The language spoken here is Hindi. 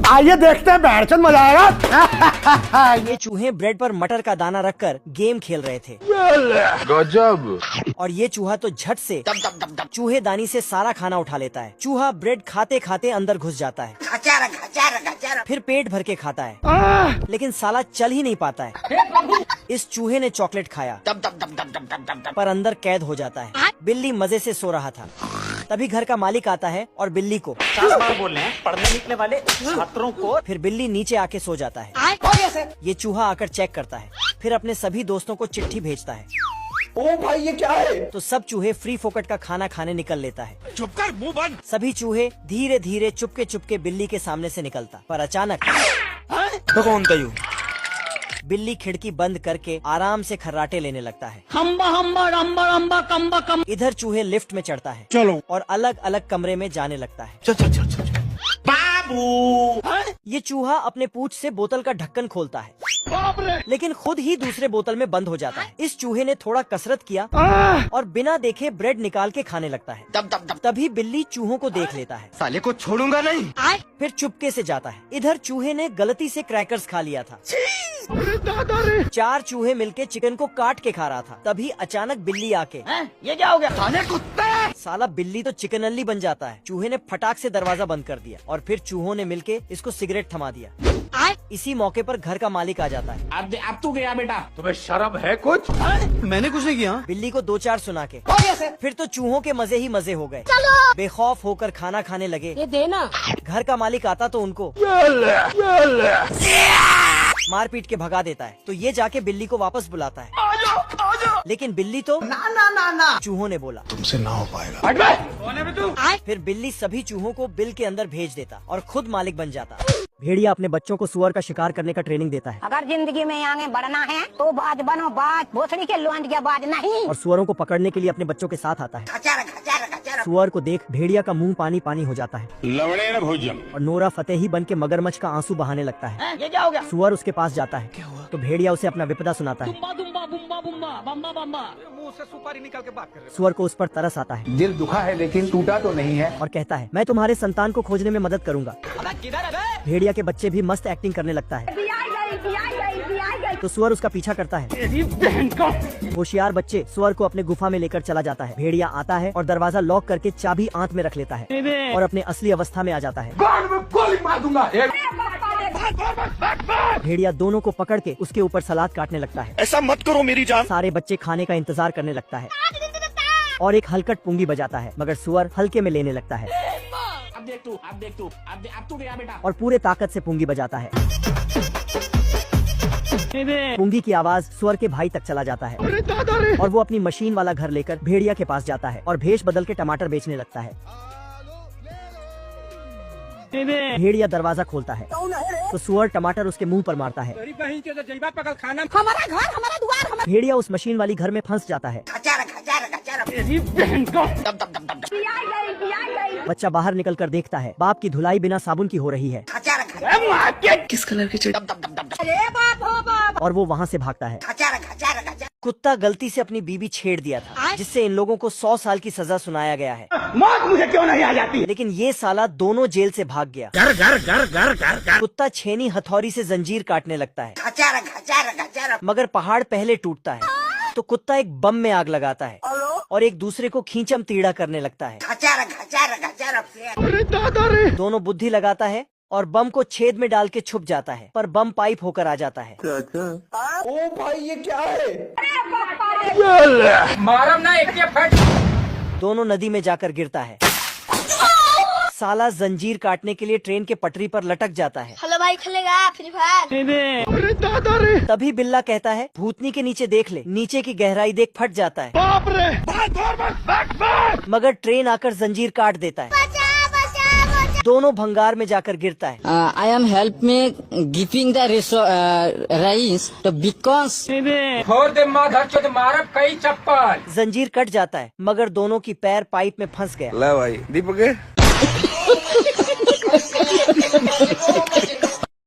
आइए देखते हैं, बैठचंद मजा आएगा। ये चूहे ब्रेड पर मटर का दाना रखकर गेम खेल रहे थे। गजब। और ये चूहा तो झट से चूहे दानी से सारा खाना उठा लेता है। चूहा ब्रेड खाते खाते अंदर घुस जाता है, फिर पेट भर के खाता है, लेकिन साला चल ही नहीं पाता है। इस चूहे ने चॉकलेट खाया पर अंदर कैद हो जाता है। बिल्ली मजे से सो रहा था, तभी घर का मालिक आता है और बिल्ली को 50 बार बोल रहे हैं पढ़ने निकले वाले छात्रों को। फिर बिल्ली नीचे आके सो जाता है। ये चूहा आकर चेक करता है, फिर अपने सभी दोस्तों को चिट्ठी भेजता है। ओ भाई ये क्या है? तो सब चूहे फ्री फोकट का खाना खाने निकल लेता है। चुप कर, मुंह बंद। सभी चूहे धीरे धीरे चुपके चुपके बिल्ली के सामने से निकलता, पर अचानक तो कौन था यू? बिल्ली खिड़की बंद करके आराम से खर्राटे लेने लगता है। हम्बा हम्बा रम्बा रम्बा कम्बा कम। इधर चूहे लिफ्ट में चढ़ता है चलो और अलग अलग कमरे में जाने लगता है। चल चल चल चल। ये चूहा अपने पूंछ से बोतल का ढक्कन खोलता है, लेकिन खुद ही दूसरे बोतल में बंद हो जाता है। इस चूहे ने थोड़ा कसरत किया और बिना देखे ब्रेड निकाल के खाने लगता है। तभी बिल्ली चूहों को देख लेता है, साले को छोड़ूंगा नहीं। फिर चुपके से जाता है। इधर चूहे ने गलती से क्रैकर्स खा लिया था। 4 चूहे मिलके चिकन को काट के खा रहा था। तभी अचानक बिल्ली आके ये क्या हो गया? साले कुत्ते। साला बिल्ली तो चिकन अल्ली बन जाता है। चूहे ने फटाक से दरवाजा बंद कर दिया और फिर चूहों ने मिलके इसको सिगरेट थमा दिया। इसी मौके पर घर का मालिक आ जाता है। अब तू गया बेटा। तुम्हें शर्म है कुछ? मैंने कुछ नहीं किया। बिल्ली को 2-4 सुना के फिर तो चूहों के मजे ही मजे हो गए। बेखौफ होकर खाना खाने लगे। ये देना। घर का मालिक आता तो उनको मार पीट के भगा देता है। तो ये जाके बिल्ली को वापस बुलाता है, लेकिन बिल्ली तो ना चूहों ने बोला तुमसे ना हो पाएगा। फिर बिल्ली सभी चूहों को बिल के अंदर भेज देता और खुद मालिक बन जाता। भेड़िया अपने बच्चों को सुअर का शिकार करने का ट्रेनिंग देता है। अगर जिंदगी में आगे बढ़ना है तो बाज बनो, बाज भोसड़ी के लोंडिया बाज नहीं। और सुअरों को पकड़ने के लिए अपने बच्चों के साथ आता है। सुअर को देख भेड़िया का मुंह पानी पानी हो जाता है लवणे न भोजन। और नोरा फतेही बन के मगरमच्छ का आंसू बहाने लगता है। ये क्या हो गया? सुअर उसके पास जाता है। क्या हुआ? तो भेड़िया उसे अपना विपदा सुनाता है। बुम्बा बुम्बा बुम्बा बुम्बा बम्बा बम्बा। मुंह से सुपारी निकाल के बात कर रहे सुअर को उस पर तरस आता है दिल दुखा है लेकिन टूटा तो नहीं है। और कहता है मैं तुम्हारे संतान को खोजने में मदद करूंगा। किधर है? भेड़िया के बच्चे भी मस्त एक्टिंग करने लगता है। तो सुअर उसका पीछा करता है। होशियार बच्चे सुअर को अपने गुफा में लेकर चला जाता है। भेड़िया आता है और दरवाजा लॉक करके चाबी आंत में रख लेता है और अपने असली अवस्था में आ जाता है। गोली मार दूंगा। भेड़िया दोनों को पकड़ के उसके ऊपर सलाद काटने लगता है। ऐसा मत करो मेरी जान। सारे बच्चे खाने का इंतजार करने लगता है और एक हलकट पुंगी बजाता है, मगर सुअर हल्के में लेने लगता है अब देख तू अब तू गया बेटा। और पूरे ताकत से पुंगी बजाता है। पुंगी की आवाज सुअर के भाई तक चला जाता है और वो अपनी मशीन वाला घर लेकर भेड़िया के पास जाता है और भेष बदल के टमाटर बेचने लगता है। भेड़िया दरवाजा खोलता है तो सुअर टमाटर उसके मुंह पर मारता है। हमारा घर, हमारा द्वार, भेड़िया उस मशीन वाली घर में फंस जाता है। बच्चा बाहर निकल कर देखता है बाप की धुलाई बिना साबुन की हो रही है किस कलर की चिड़ी? और वो वहाँ से भागता है। कुत्ता गलती से अपनी बीबी छेड़ दिया था, जिससे इन लोगों को 100 साल की सजा सुनाया गया है। मौत मुझे क्यों नहीं आ जाती? लेकिन ये साला दोनों जेल से भाग गया। घर घर घर घर घर घर। कुत्ता छेनी हथौड़ी से जंजीर काटने लगता है, मगर पहाड़ पहले टूटता है। तो कुत्ता एक बम में आग लगाता है और एक दूसरे को खींचम तीड़ा करने लगता है। दोनों बुद्धि लगाता है और बम को छेद में डाल के छुप जाता है, पर बम पाइप होकर आ जाता है। ओ भाई ये क्या है? मारम ना एक फट। दोनों नदी में जाकर गिरता है। साला जंजीर काटने के लिए ट्रेन के पटरी पर लटक जाता है। हेलो भाई, खेलेगा फ्री फायर? तभी बिल्ला कहता है भूतनी के नीचे देख ले, नीचे की गहराई देख। फट जाता है, बाप रे। मगर ट्रेन आकर जंजीर काट देता है। दोनों भंगार में जाकर गिरता है। I am help me giving the rise to because मारब कई चप्पल। जंजीर कट जाता है, मगर दोनों की पैर पाइप में फंस गया। ले भाई दीपक